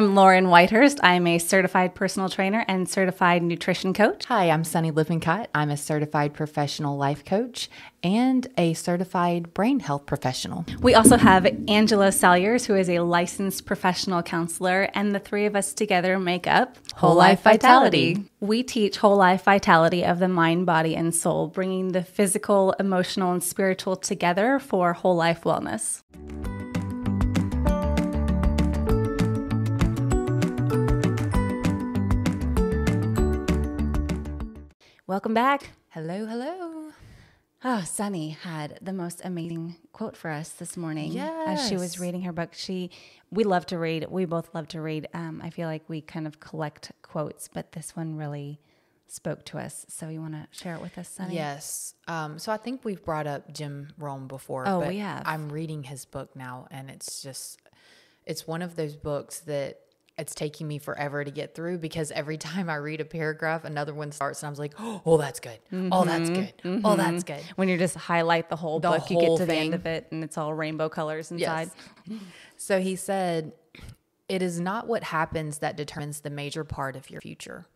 I'm Lauren Whitehurst. I'm a certified personal trainer and certified nutrition coach. Hi, I'm Sunny Lippincott. I'm a certified professional life coach and a certified brain health professional. We also have Angela Salyers, who is a licensed professional counselor, and the three of us together make up Whole Life Vitality. We teach whole life vitality of the mind, body, and soul, bringing the physical, emotional, and spiritual together for whole life wellness. Welcome back. Hello, hello. Oh, Sunny had the most amazing quote for us this morning. As she was reading her book. We love to read. We both love to read. I feel like we kind of collect quotes, but this one really spoke to us. So you want to share it with us, Sunny? Yes. So I think we've brought up Jim Rohn before. Oh, but we have. I'm reading his book now, and it's one of those books that it's taking me forever to get through, because every time I read a paragraph, another one starts, and I'm like, oh, that's good. Oh, that's good. Oh, that's good. When you just highlight the whole book, you get to the end of it, and it's all rainbow colors inside. Yes. So he said, "It is not what happens that determines the major part of your future.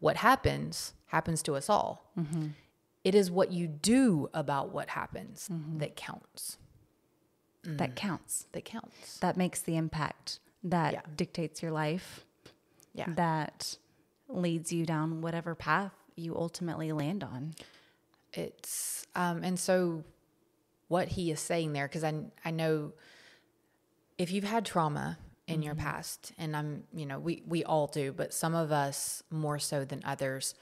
What happens to us all. Mm-hmm. It is what you do about what happens that counts. That counts. That counts. That makes the impact. That dictates your life. Yeah. That leads you down whatever path you ultimately land on." It's, and so what he is saying there, because I know if you've had trauma in your past, and we all do, but some of us more so than others,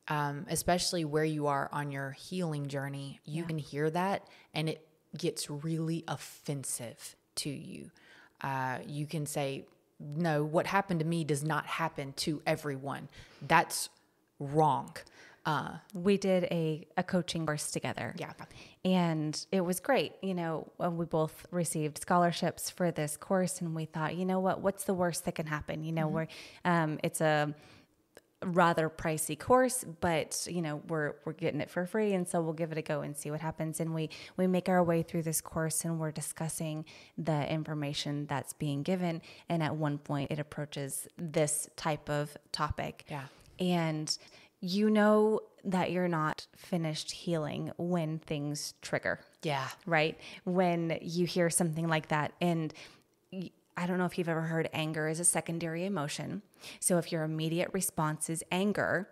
especially where you are on your healing journey, you can hear that and it gets really offensive to you. You can say, no, what happened to me does not happen to everyone. That's wrong. We did a coaching course together. Yeah. And it was great. We both received scholarships for this course, and we thought, what's the worst that can happen? It's a rather pricey course, but we're getting it for free, and so we'll give it a go and see what happens. And we make our way through this course, and we're discussing the information that's being given, and at one point it approaches this type of topic. Yeah. And that you're not finished healing when things trigger. Yeah. Right? When you hear something like that, and I don't know if you've ever heard anger is a secondary emotion. So if your immediate response is anger,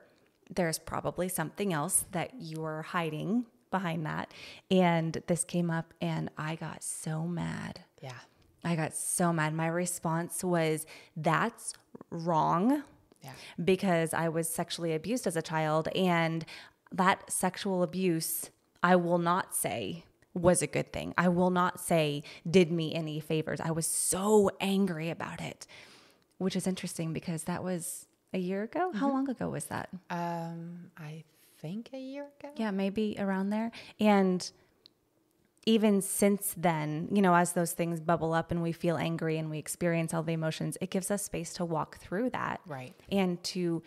there's probably something else that you're hiding behind that. And this came up, and I got so mad. Yeah. I got so mad. My response was, that's wrong. Yeah. Because I was sexually abused as a child, and that sexual abuse, I will not say was a good thing. I will not say did me any favors. I was so angry about it, which is interesting because that was a year ago. How long ago was that? I think a year ago. Yeah, maybe around there. And even since then, as those things bubble up and we feel angry and we experience all the emotions, it gives us space to walk through that. Right. And to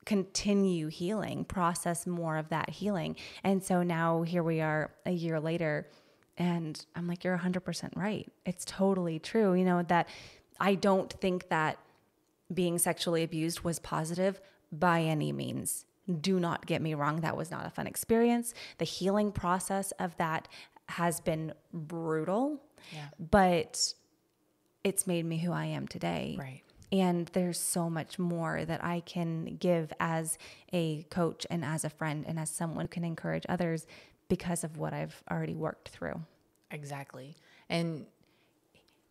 continue healing, process more of that healing. And so now here we are a year later, and I'm like, you're 100% right. It's totally true. That I don't think that being sexually abused was positive by any means. Do not get me wrong. That was not a fun experience. The healing process of that has been brutal, but it's made me who I am today. Right. And there's so much more that I can give as a coach and as a friend and as someone who can encourage others because of what I've already worked through. Exactly. And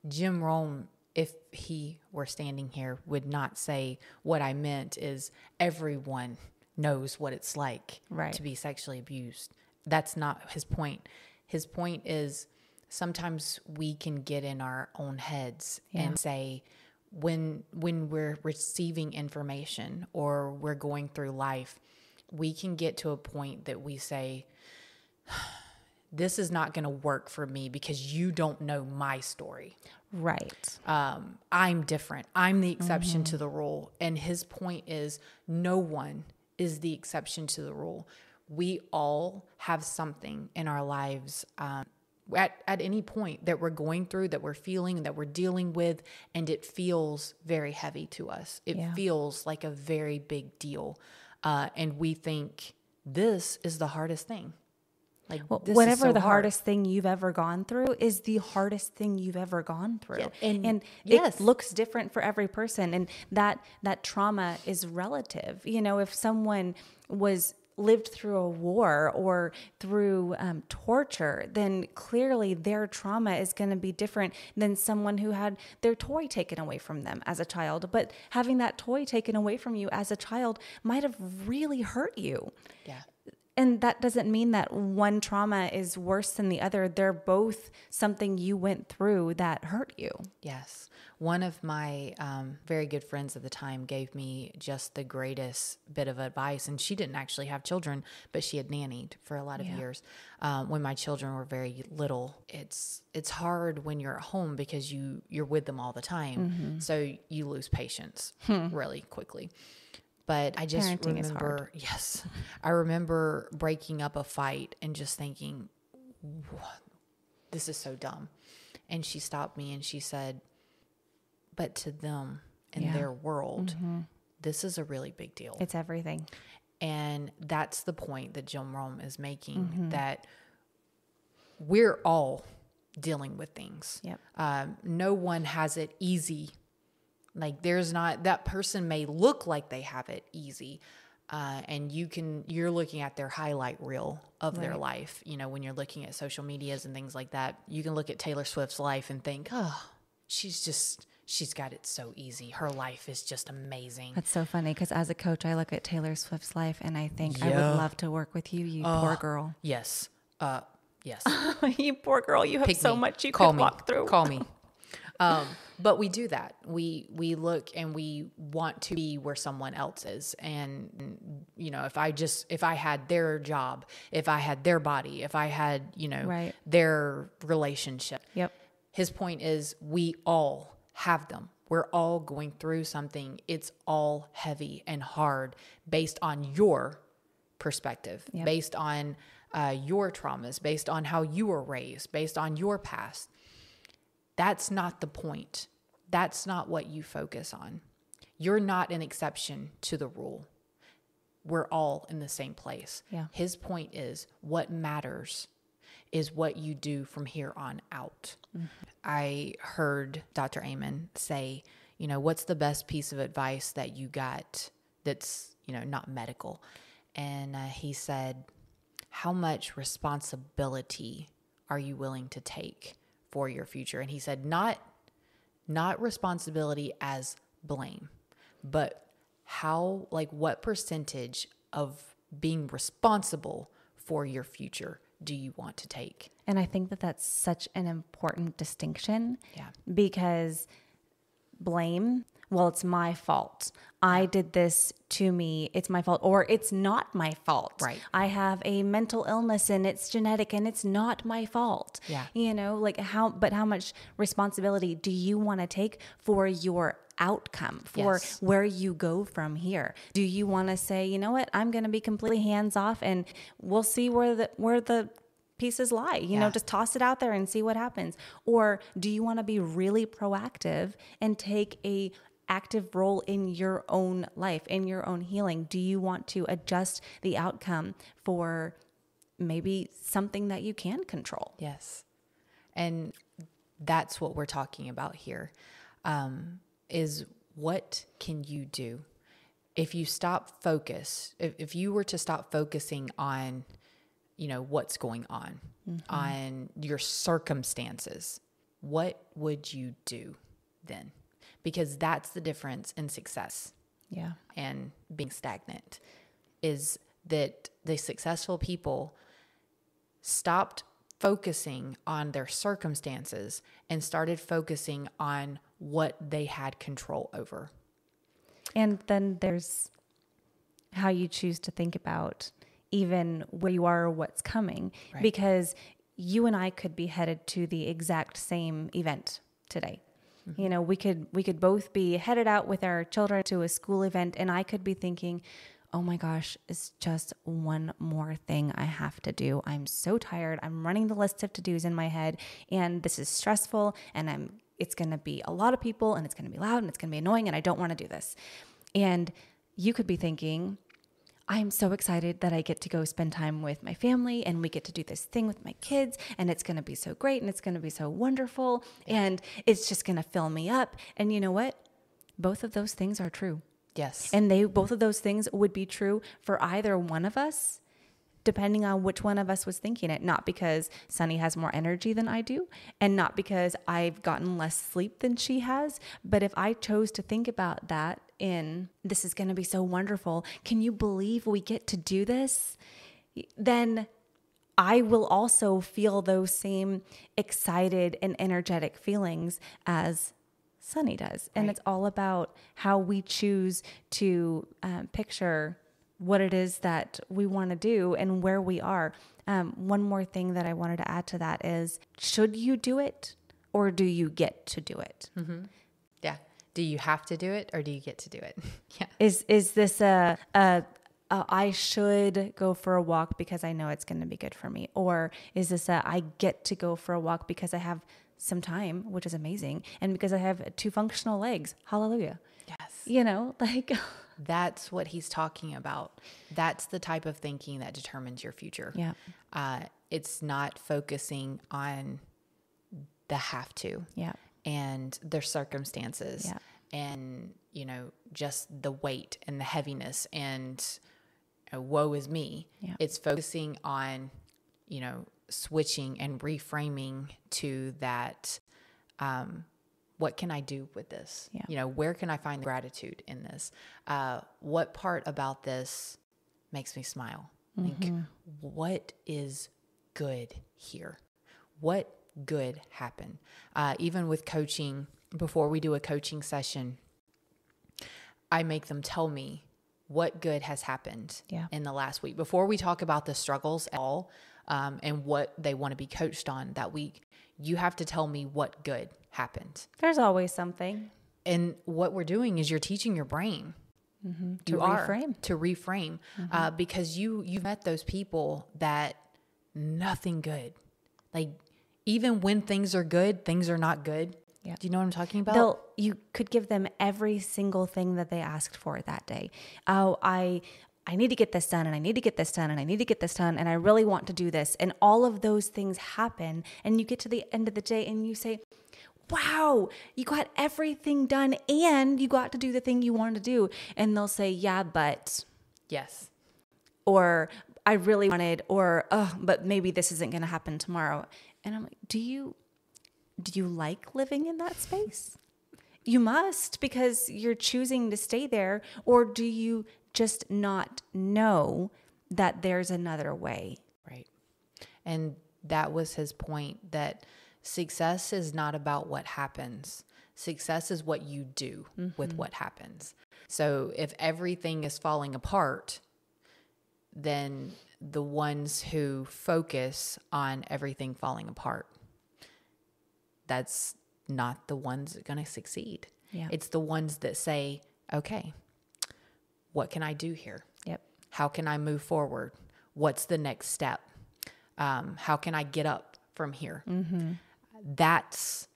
Jim Rohn, if he were standing here, would not say what I meant is everyone knows what it's like to be sexually abused. That's not his point. His point is sometimes we can get in our own heads and say, when we're receiving information or we're going through life, we can get to a point that we say, this is not going to work for me because you don't know my story. Right. I'm different. I'm the exception to the rule. And his point is no one is the exception to the rule. We all have something in our lives at any point that we're going through, that we're feeling, that we're dealing with, and it feels very heavy to us. It feels like a very big deal. And we think this is the hardest thing. Like, Well, this whatever is so the hard. hardest thing you've ever gone through is the hardest thing you've ever gone through. Yeah, and yes. it looks different for every person. And that trauma is relative. You know, if someone lived through a war or through torture, then clearly their trauma is going to be different than someone who had their toy taken away from them as a child. But having that toy taken away from you as a child might have really hurt you. Yeah. And that doesn't mean that one trauma is worse than the other. They're both something you went through that hurt you. Yes. One of my very good friends at the time gave me just the greatest bit of advice. And she didn't actually have children, but she had nannied for a lot of years. When my children were very little, it's hard when you're at home because you're with them all the time. So you lose patience really quickly. But I just Parenting is hard. Yes, I remember breaking up a fight and just thinking, this is so dumb. And she stopped me and she said, but to them in their world, this is a really big deal. It's everything. And that's the point that Jim Rome is making, that we're all dealing with things. Yep. No one has it easy. Like, there's not, that person may look like they have it easy. And you're looking at their highlight reel of their life. You know, when you're looking at social medias and things like that, you can look at Taylor Swift's life and think, oh, she's got it so easy. Her life is just amazing. That's so funny because as a coach, I look at Taylor Swift's life and I think I would love to work with you, you poor girl. Yes. Yes. You poor girl. You have Pick so me. much you Call could me. walk through. Call me. But we do that. We look and we want to be where someone else is. And, you know, if I had their job, if I had their body, if I had, you know, their relationship. Yep. His point is we all have them. We're all going through something. It's all heavy and hard based on your perspective, based on your traumas, based on how you were raised, based on your past. That's not the point. That's not what you focus on. You're not an exception to the rule. We're all in the same place. Yeah. His point is what matters is what you do from here on out. I heard Dr. Amen say, you know, what's the best piece of advice that you got that's, you know, not medical? And he said, how much responsibility are you willing to take for your future? And he said, not responsibility as blame, but how, like, what percentage of being responsible for your future do you want to take? And I think that that's such an important distinction. Yeah. Because blame, well, it's my fault. I did this to me. It's my fault. Or it's not my fault. Right. I have a mental illness and it's genetic and it's not my fault. Yeah. You know, like how much responsibility do you want to take for your outcome, for where you go from here? Do you want to say, you know what, I'm going to be completely hands off and we'll see where the pieces lie, you know, just toss it out there and see what happens? Or do you want to be really proactive and take a active role in your own life, in your own healing? Do you want to adjust the outcome for maybe something that you can control? Yes. And that's what we're talking about here, is what can you do? If you stop focus, if you were to stop focusing on, you know, what's going on, on your circumstances, what would you do then? Because that's the difference in success and being stagnant, is that the successful people stopped focusing on their circumstances and started focusing on what they had control over. And then there's how you choose to think about even where you are or what's coming, because you and I could be headed to the exact same event today. You know, we could both be headed out with our children to a school event, and I could be thinking, oh my gosh, it's just one more thing I have to do. I'm so tired. I'm running the list of to-dos in my head, and this is stressful, and it's going to be a lot of people, and it's going to be loud, and it's going to be annoying, and I don't want to do this. And you could be thinking, I'm so excited that I get to go spend time with my family, and we get to do this thing with my kids, and it's going to be so great, and it's going to be so wonderful, and it's just going to fill me up. And you know what? Both of those things are true. Yes. And both of those things would be true for either one of us, depending on which one of us was thinking it. Not because Sunny has more energy than I do, and not because I've gotten less sleep than she has. But if I chose to think about that this is going to be so wonderful, can you believe we get to do this? Then I will also feel those same excited and energetic feelings as Sunny does. And it's all about how we choose to picture what it is that we want to do and where we are. One more thing that I wanted to add to that is, should you do it or do you get to do it? Mm-hmm. Yeah. Do you have to do it or do you get to do it? Yeah. Is this I should go for a walk because I know it's going to be good for me? Or is this I get to go for a walk because I have some time, which is amazing, and because I have 2 functional legs? Hallelujah. Yes. That's what he's talking about. That's the type of thinking that determines your future. Yeah. It's not focusing on the have to. Yeah. And their circumstances. Yeah. And, just the weight and the heaviness and woe is me. Yeah. It's focusing on, switching and reframing to that, what can I do with this? Yeah. Where can I find gratitude in this? What part about this makes me smile? Like, what is good here? What good happened? Even with coaching, before we do a coaching session, I make them tell me what good has happened in the last week. Before we talk about the struggles at all, and what they want to be coached on that week, you have to tell me what good happened. There's always something. And what we're doing is you're teaching your brain To reframe, because you've met those people that nothing good, like even when things are good, things are not good. Yeah. Do you know what I'm talking about? You could give them every single thing that they asked for that day. Oh, I need to get this done, and I need to get this done, and I need to get this done, and I really want to do this. And all of those things happen, and you get to the end of the day and you say, wow, you got everything done and you got to do the thing you wanted to do. And they'll say, yeah, but. Yes. Or I really wanted, or, but maybe this isn't going to happen tomorrow. And I'm like, do you like living in that space? You must, because you're choosing to stay there. Or do you just not know that there's another way? Right. And that was his point, that success is not about what happens. Success is what you do with what happens. So if everything is falling apart, then the ones who focus on everything falling apart, that's not the ones that are going to succeed. Yeah. It's the ones that say, okay, what can I do here? Yep. How can I move forward? What's the next step? How can I get up from here? Mm-hmm. That's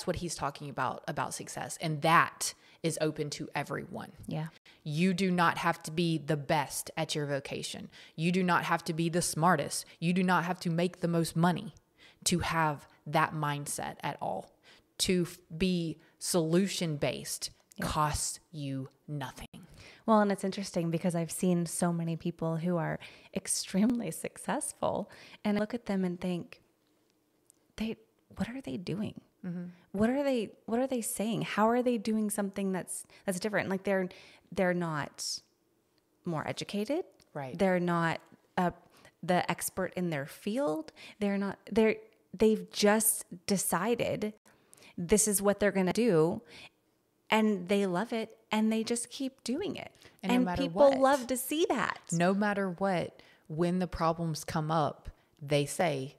what he's talking about success. And that is open to everyone. Yeah. You do not have to be the best at your vocation. You do not have to be the smartest. You do not have to make the most money to have that mindset at all. To be solution-based costs you nothing. Well, and it's interesting because I've seen so many people who are extremely successful, and I look at them and think, what are they doing? Mm-hmm. What are they saying? How are they doing something that's different? Like they're not more educated. Right. They're not the expert in their field. They've just decided this is what they're going to do, and they love it, and they just keep doing it. And no matter people what, love to see that. No matter what, when the problems come up, they say,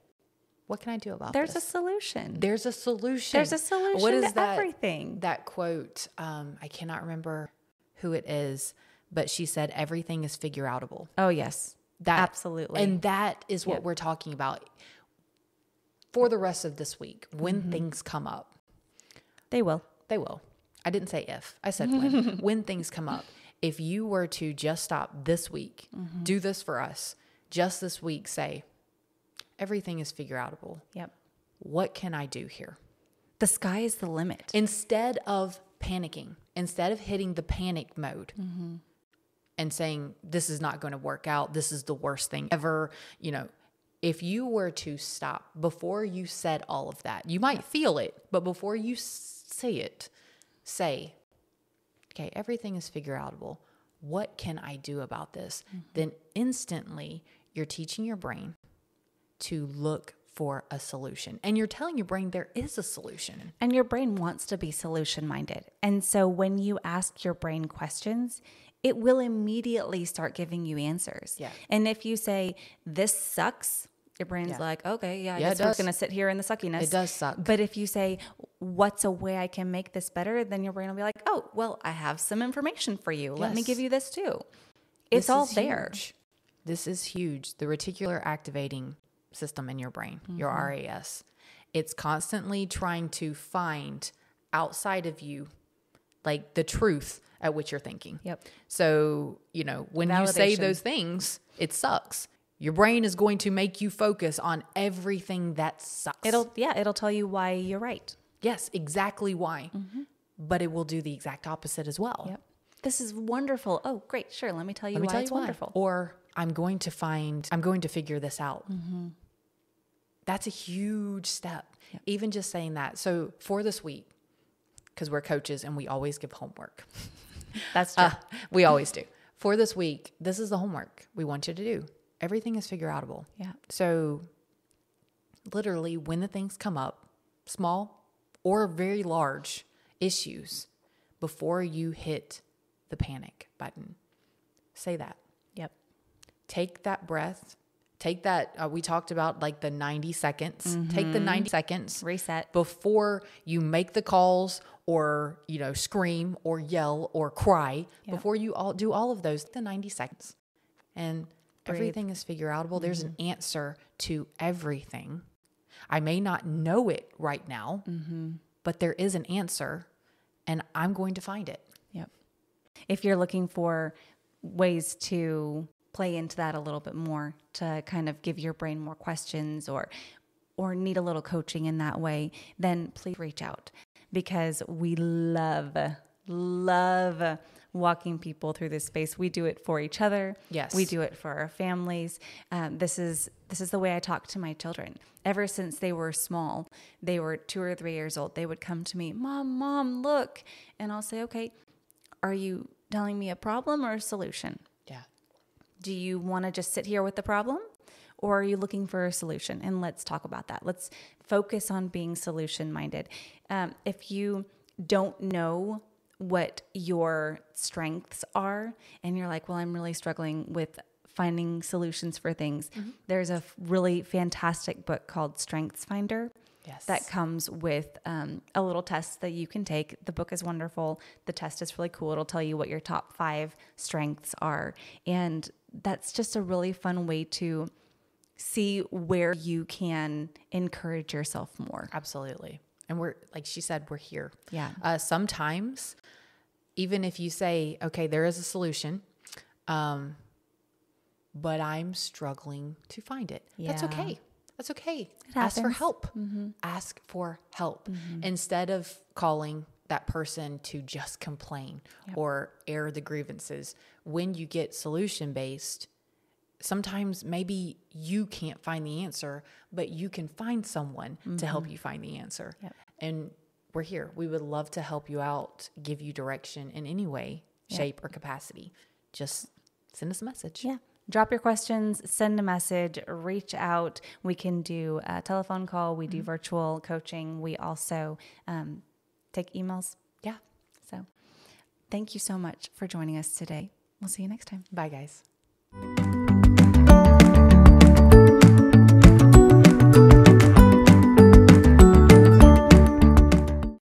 what can I do about There's this? a solution. There's a solution. There's a solution What is to that, everything. That quote, I cannot remember who it is, but she said everything is figure outable. Oh, yes. Absolutely. And that is what we're talking about for the rest of this week. When things come up. They will. They will. I didn't say if. I said when. When things come up. If you were to just stop this week, do this for us, just this week, say, everything is figure outable. Yep. What can I do here? The sky is the limit. Instead of panicking, instead of hitting the panic mode and saying, this is not going to work out, this is the worst thing ever, if you were to stop before you said all of that, you might feel it, but before you say it, say, okay, everything is figure outable. What can I do about this? Then instantly you're teaching your brain to look for a solution. And you're telling your brain there is a solution. And your brain wants to be solution minded. And so when you ask your brain questions, it will immediately start giving you answers. Yeah. And if you say, this sucks, your brain's like, okay, I guess we're going to sit here in the suckiness. It does suck. But if you say, what's a way I can make this better? Then your brain will be like, oh, well, I have some information for you. Let me give you this too. It's all there. Huge. This is huge. The reticular activating system in your brain, your RAS. It's constantly trying to find outside of you, like the truth at which you're thinking. Yep. So, when you say those things, it sucks. Your brain is going to make you focus on everything that sucks. It'll tell you why you're right. Yes, exactly why. But it will do the exact opposite as well. Yep. This is wonderful. Oh, great. Sure. Let me tell you why it's wonderful. Or I'm going to figure this out. That's a huge step. Yep. Even just saying that. So for this week, because we're coaches and we always give homework. That's true. We always do. For this week, this is the homework we want you to do. Everything is figure outable. Yeah. So literally when the things come up, small or very large issues, before you hit the panic button, say that. Yep. Take that breath. Take that. We talked about like the 90 seconds. Take the 90 seconds. Reset. Before you make the calls or, scream or yell or cry. Yep. Before you do all of those, the 90 seconds. And everything is figure outable. There's an answer to everything. I may not know it right now, but there is an answer and I'm going to find it. Yep. If you're looking for ways to play into that a little bit more, to kind of give your brain more questions or need a little coaching in that way, then please reach out, because we love walking people through this space. We do it for each other. Yes. We do it for our families. This is the way I talk to my children. Ever since they were small, they were 2 or 3 years old, they would come to me, Mom, look. And I'll say, okay, are you telling me a problem or a solution? Yeah. Do you want to just sit here with the problem, or are you looking for a solution? And let's talk about that. Let's focus on being solution minded. If you don't know what your strengths are and you're like, well, I'm really struggling with finding solutions for things, there's a really fantastic book called Strengths Finder. Yes. That comes with a little test that you can take. The book is wonderful. The test is really cool. It'll tell you what your top 5 strengths are. And that's just a really fun way to see where you can encourage yourself more. Absolutely. And we're, like she said, we're here. Yeah. Sometimes, even if you say, okay, there is a solution, but I'm struggling to find it. Yeah. That's okay. That's okay. Ask for help. Ask for help. Instead of calling that person to just complain or air the grievances. When you get solution-based, sometimes maybe you can't find the answer, but you can find someone to help you find the answer. Yep. And we're here. We would love to help you out, give you direction in any way, shape, or capacity. Just send us a message. Yeah. Drop your questions, send a message, reach out. We can do a telephone call. We do virtual coaching. We also take emails. Yeah. So thank you so much for joining us today. We'll see you next time. Bye, guys.